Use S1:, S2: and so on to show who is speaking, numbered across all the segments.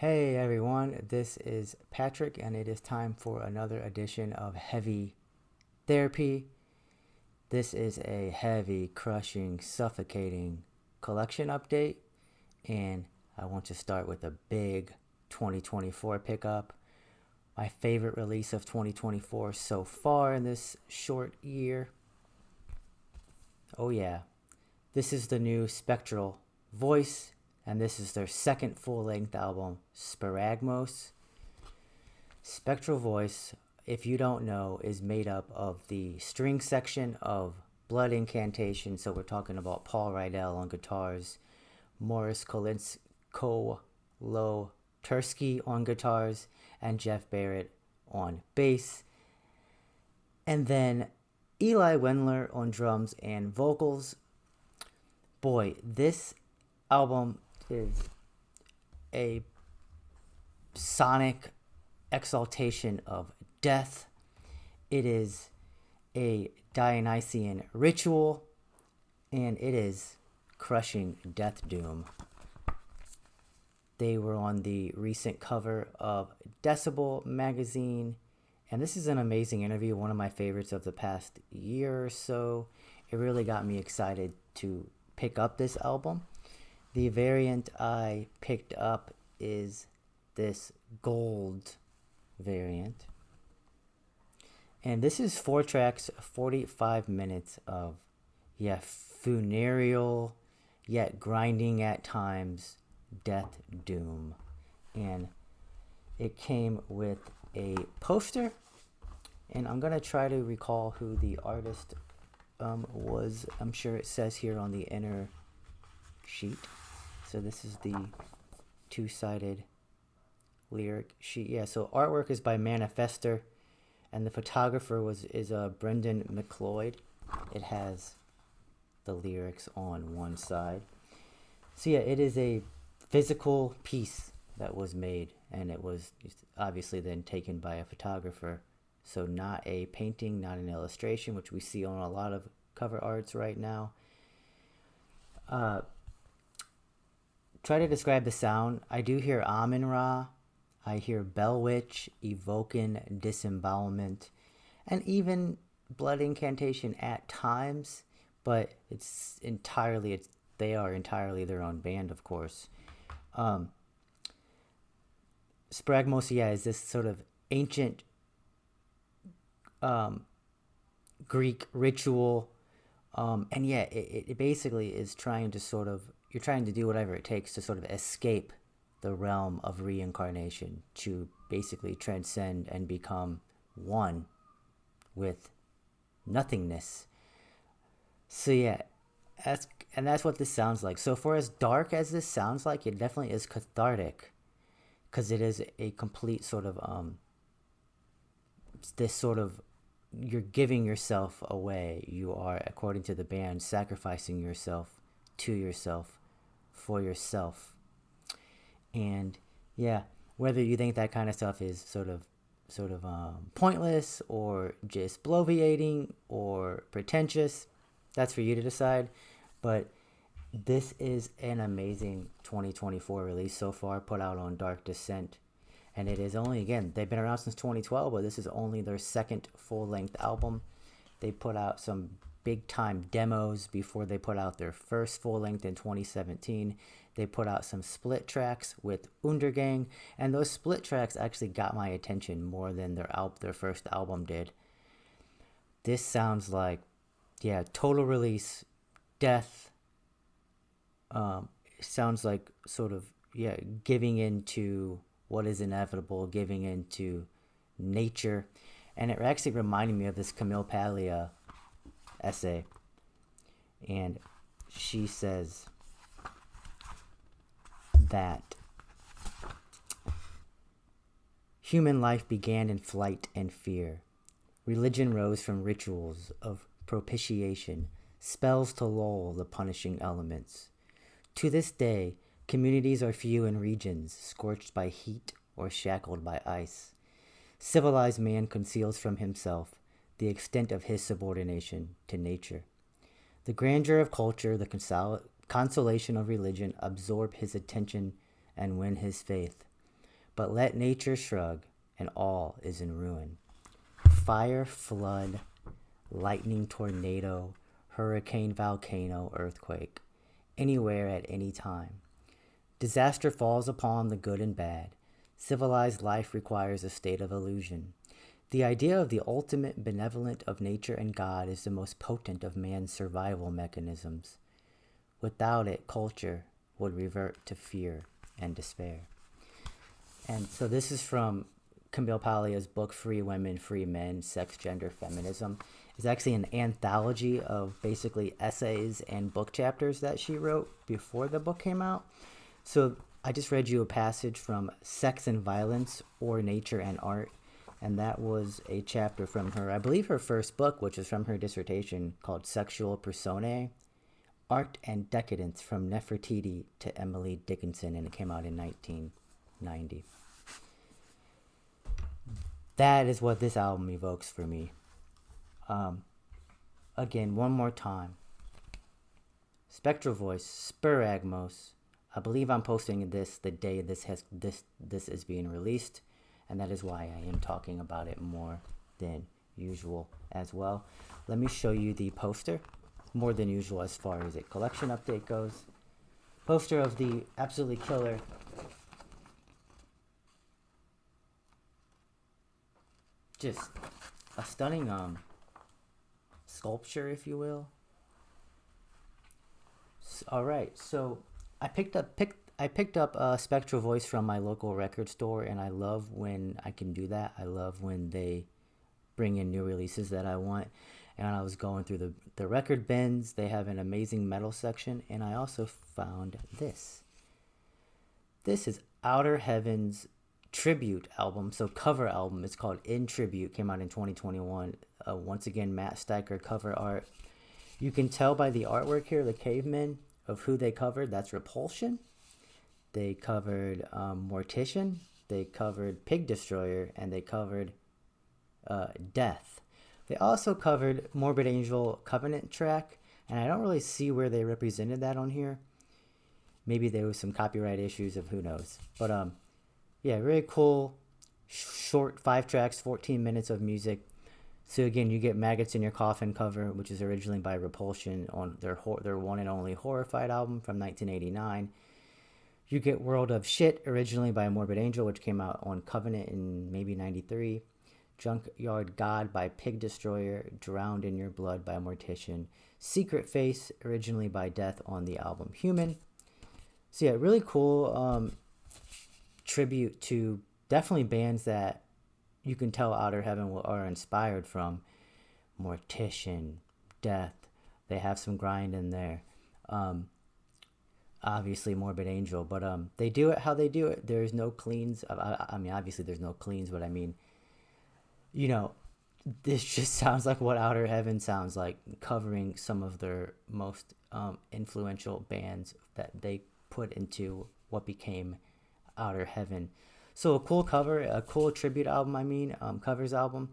S1: Hey everyone, this is Patrick, and it is time for another edition of Heavy Therapy. This is a heavy, crushing, suffocating collection update, and I want to start with a big 2024 pickup. My favorite release of 2024 so far in this short year. Oh, yeah, this is the new Spectral Voice, and this is their second full-length album, Sparagmos. Spectral Voice, if you don't know, is made up of the string section of Blood Incantation, so we're talking about Paul Rydell on guitars, Morris Kolotursky on guitars, and Jeff Barrett on bass. And then Eli Wendler on drums and vocals. Boy, this album is a sonic exaltation of death. It is a Dionysian ritual, and it is crushing death doom. They were on the recent cover of Decibel magazine, and this is an amazing interview, one of my favorites of the past year or so. It really got me excited to pick up this album. The variant I picked up is this gold variant. And this is 4 tracks, 45 minutes of, funereal, yet grinding at times, death doom. And it came with a poster. And I'm going to try to recall who the artist was. I'm sure it says here on the inner sheet. So this is the two-sided lyric sheet. Yeah, so artwork is by Manifester, and the photographer is Brendan McLeod. It has the lyrics on one side. So yeah, it is a physical piece that was made, and it was obviously then taken by a photographer. So not a painting, not an illustration, which we see on a lot of cover arts right now. Try to describe the sound. I do hear Amun-Ra. I hear Bell Witch, evoking disembowelment, and even Blood Incantation at times, but they are entirely their own band, of course. Spragmos, is this sort of ancient Greek ritual, and it basically is trying to you're trying to do whatever it takes to sort of escape the realm of reincarnation, to basically transcend and become one with nothingness. So that's what this sounds like. So for as dark as this sounds like, it definitely is cathartic, because it is a complete sort of you're giving yourself away. You are, according to the band, sacrificing yourself to yourself for yourself. And whether you think that kind of stuff is sort of pointless or just bloviating or pretentious, that's for you to decide. But this is an amazing 2024 release so far, put out on Dark Descent. And it is only, again, they've been around since 2012, but this is only their second full-length album. They put out some big-time demos before they put out their first full-length in 2017. They put out some split tracks with Undergang, and those split tracks actually got my attention more than their first album did. This sounds like, total release, death. It sounds like sort of, giving into what is inevitable, giving into nature. And it actually reminded me of this Camille Paglia essay. And she says that human life began in flight and fear. Religion rose from rituals of propitiation, spells to lull the punishing elements. To this day, communities are few in regions scorched by heat or shackled by ice. Civilized man conceals from himself the extent of his subordination to nature. The grandeur of culture, the consolation of religion absorb his attention and win his faith. But let nature shrug, and all is in ruin. Fire, flood, lightning, tornado, hurricane, volcano, earthquake, anywhere at any time. Disaster falls upon the good and bad. Civilized life requires a state of illusion. The idea of the ultimate benevolent of nature and God is the most potent of man's survival mechanisms. Without it, culture would revert to fear and despair. And so this is from Camille Paglia's book, Free Women, Free Men, Sex, Gender, Feminism. It's actually an anthology of basically essays and book chapters that she wrote before the book came out. So I just read you a passage from Sex and Violence, or Nature and Art. And that was a chapter from her, I believe her first book, which is from her dissertation called Sexual Personae, Art and Decadence from Nefertiti to Emily Dickinson, and it came out in 1990. That is what this album evokes for me. Again, one more time. Spectral Voice, Spuragmos. I believe I'm posting this the day this is being released, and that is why I am talking about it more than usual as well. Let me show you the poster, more than usual as far as a collection update goes. Poster of the absolutely killer just a stunning sculpture, if you will. All right, so I picked up Spectral Voice from my local record store, and I love when I can do that. I love when they bring in new releases that I want. And I was going through the record bins. They have an amazing metal section, and I also found this. This is Outer Heaven's tribute album, so cover album. It's called In Tribute, came out in 2021. Once again, Matt Steiker cover art. You can tell by the artwork here, the cavemen, of who they covered. That's Repulsion. They covered Mortician. They covered Pig Destroyer, and they covered Death. They also covered Morbid Angel Covenant track, and I don't really see where they represented that on here. Maybe there was some copyright issues, of who knows. But yeah, really cool, short 5 tracks, 14 minutes of music. So again, you get Maggots in Your Coffin cover, which is originally by Repulsion on their one and only Horrified album from 1989. You get World of Shit, originally by Morbid Angel, which came out on Covenant in maybe 93. Junkyard God by Pig Destroyer, Drowned in Your Blood by Mortician, Secret Face, originally by Death on the album Human. So yeah, really cool tribute to definitely bands that you can tell Outer Heaven are inspired from. Mortician, Death, they have some grind in there. Obviously Morbid Angel, but they do it how they do it. There's no cleans. I mean, obviously there's no cleans, but I mean, you know, this just sounds like what Outer Heaven sounds like, covering some of their most influential bands that they put into what became Outer Heaven. So a cool cover, a cool tribute album, covers album.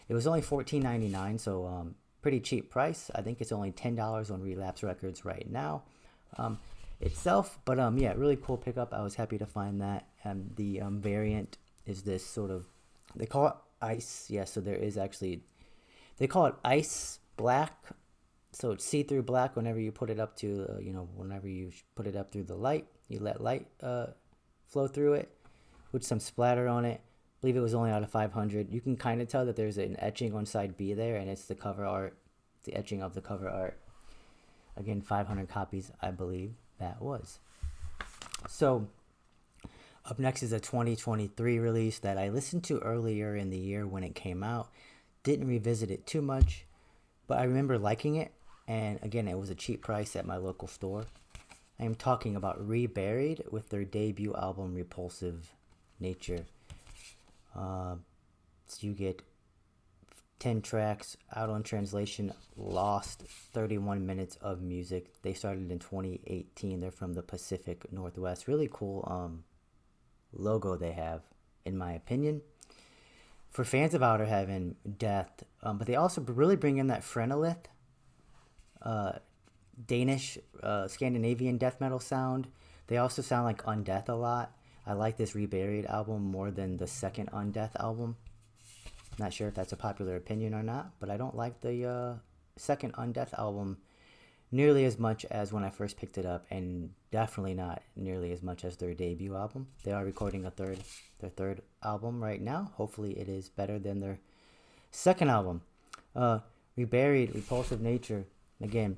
S1: It was only $14.99, so pretty cheap price. I think it's only $10 on Relapse Records right now itself. But yeah, really cool pickup. I was happy to find that. The variant is this sort of, they call it ice. Yeah, so there is actually, they call it ice black. So it's see-through black whenever you put it up to, whenever you put it up through the light, you let light flow through it with some splatter on it. I believe it was only out of 500. You can kind of tell that there's an etching on side B there, and it's the cover art, the etching of the cover art. Again, 500 copies, I believe that was. So up next is a 2023 release that I listened to earlier in the year when it came out. Didn't revisit it too much, but I remember liking it. And again, it was a cheap price at my local store. I am talking about Reburied with their debut album, Repulsive Nature. So you get 10 tracks, out on translation, Lost, 31 minutes of music. They started in 2018. They're from the Pacific Northwest. Really cool logo they have, in my opinion. For fans of Outer Heaven, Death, but they also really bring in that Phrenolith, Danish, Scandinavian death metal sound. They also sound like Undeath a lot. I like this Reburied album more than the second Undeath album. Not sure if that's a popular opinion or not, but I don't like the second Undeath album nearly as much as when I first picked it up, and definitely not nearly as much as their debut album. They are recording their third album right now. Hopefully it is better than their second album. Reburied, Repulsive Nature. Again,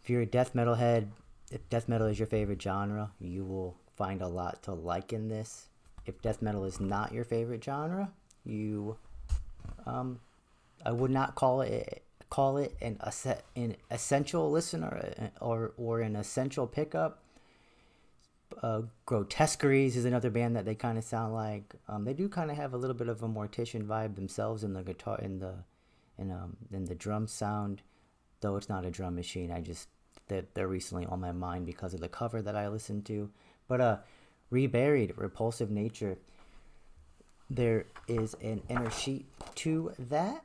S1: if you're a death metal head, if death metal is your favorite genre, you will find a lot to like in this. If death metal is not your favorite genre, I would not call it an essential listen or an essential pickup. Grotesqueries is another band that they kind of sound like. They do kind of have a little bit of a Mortician vibe themselves in the guitar, in the drum sound, though it's not a drum machine. They're recently on my mind because of the cover that I listened to. But Reburied, Repulsive Nature. There is an inner sheet to that.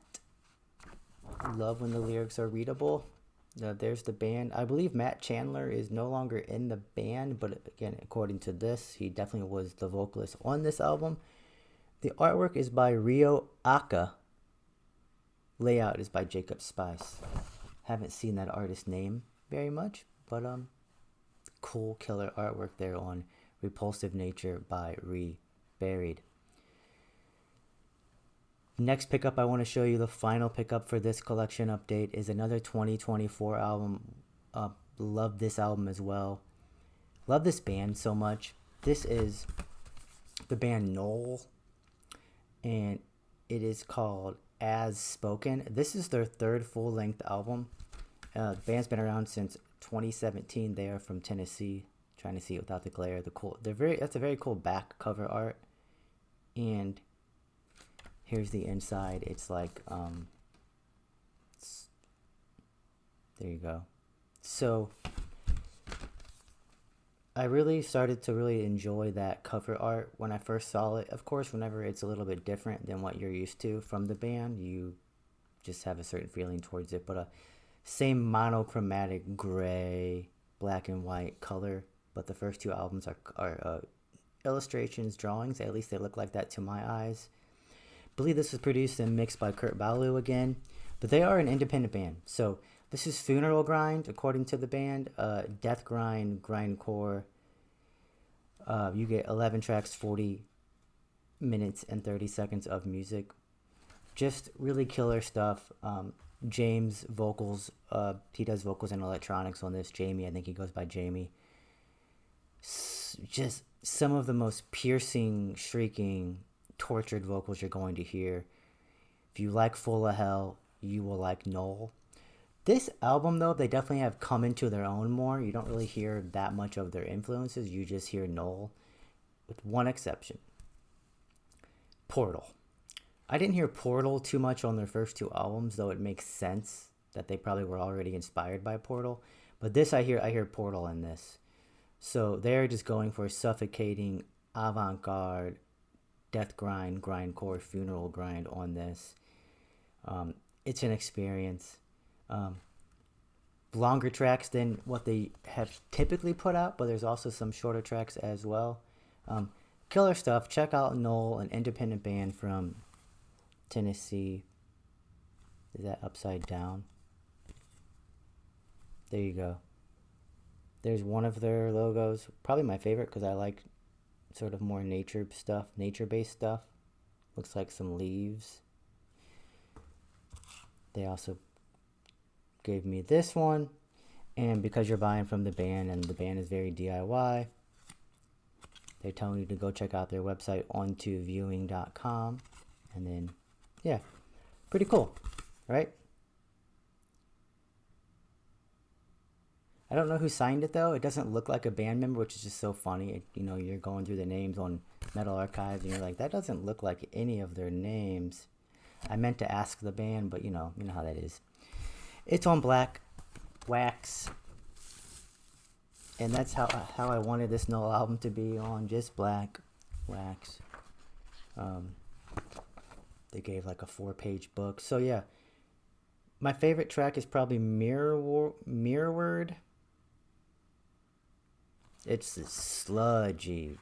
S1: Love when the lyrics are readable. There's the band. I believe Matt Chandler is no longer in the band, but again, according to this, he definitely was the vocalist on this album. The artwork is by Ryo Aka. Layout is by Jacob Spice. Haven't seen that artist name very much, but cool killer artwork there on Repulsive Nature by Reburied. Next pickup I want to show you, the final pickup for this collection update, is another 2024 album. Love this album as well. Love this band so much. This is the band Knoll, and it is called As Spoken. This is their third full-length album. The band's been around since 2017. They are from Tennessee. Trying to see it without the glare. That's a very cool back cover art, and here's the inside. It's like, there you go. So I really started to really enjoy that cover art when I first saw it. Of course, whenever it's a little bit different than what you're used to from the band, you just have a certain feeling towards it. But same monochromatic gray, black and white color. But the first two albums are illustrations, drawings. At least they look like that to my eyes. I believe this was produced and mixed by Kurt Ballou again, but they are an independent band. So this is Funeral Grind, according to the band. Death Grind, Grindcore. You get 11 tracks, 40 minutes and 30 seconds of music. Just really killer stuff. James vocals. He does vocals and electronics on this. Jamie, I think he goes by Jamie. Just some of the most piercing, shrieking, tortured vocals you're going to hear. If you like Full of Hell, you will like Knoll. This album, though, they definitely have come into their own more. You don't really hear that much of their influences. You just hear Knoll, with one exception. Portal. I didn't hear Portal too much on their first two albums, though it makes sense that they probably were already inspired by Portal. But this, I hear Portal in this. So they're just going for suffocating, avant-garde, death grind, grindcore, funeral grind on this. It's an experience. Longer tracks than what they have typically put out, but there's also some shorter tracks as well. Killer stuff. Check out Knoll, an independent band from Tennessee. Is that upside down? There you go. There's one of their logos. Probably my favorite because I like sort of more nature-based stuff. Looks like some leaves. They also gave me this one. And because you're buying from the band and the band is very DIY, they're telling you to go check out their website, ontoviewing.com. And then, yeah, pretty cool, right? I don't know who signed it, though. It doesn't look like a band member, which is just so funny. You're going through the names on Metal Archives, and you're like, that doesn't look like any of their names. I meant to ask the band, but you know how that is. It's on black wax, and that's how I wanted this Knoll album to be, on just black wax. They gave like a 4-page book. So yeah, my favorite track is probably Mirrored. It's this sludgy,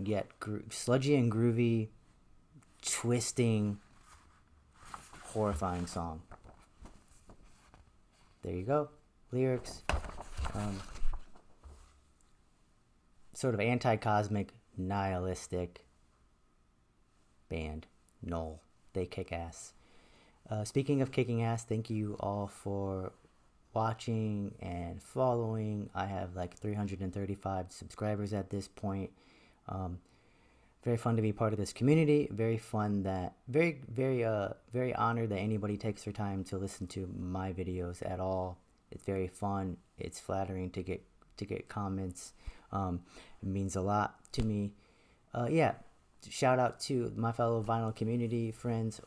S1: yet sludgy and groovy, twisting, horrifying song. There you go. Lyrics. Sort of anti-cosmic, nihilistic band. Knoll. They kick ass. Speaking of kicking ass, thank you all for watching and following. I have like 335 subscribers at this point. Very fun to be part of this community. Very fun that very honored that anybody takes their time to listen to my videos at all. It's very fun. It's flattering to get comments. It means a lot to me. Yeah, shout out to my fellow vinyl community friends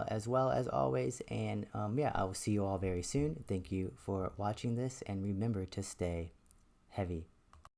S1: as well as always. And yeah, I will see you all very soon. Thank you for watching this, and remember to stay heavy.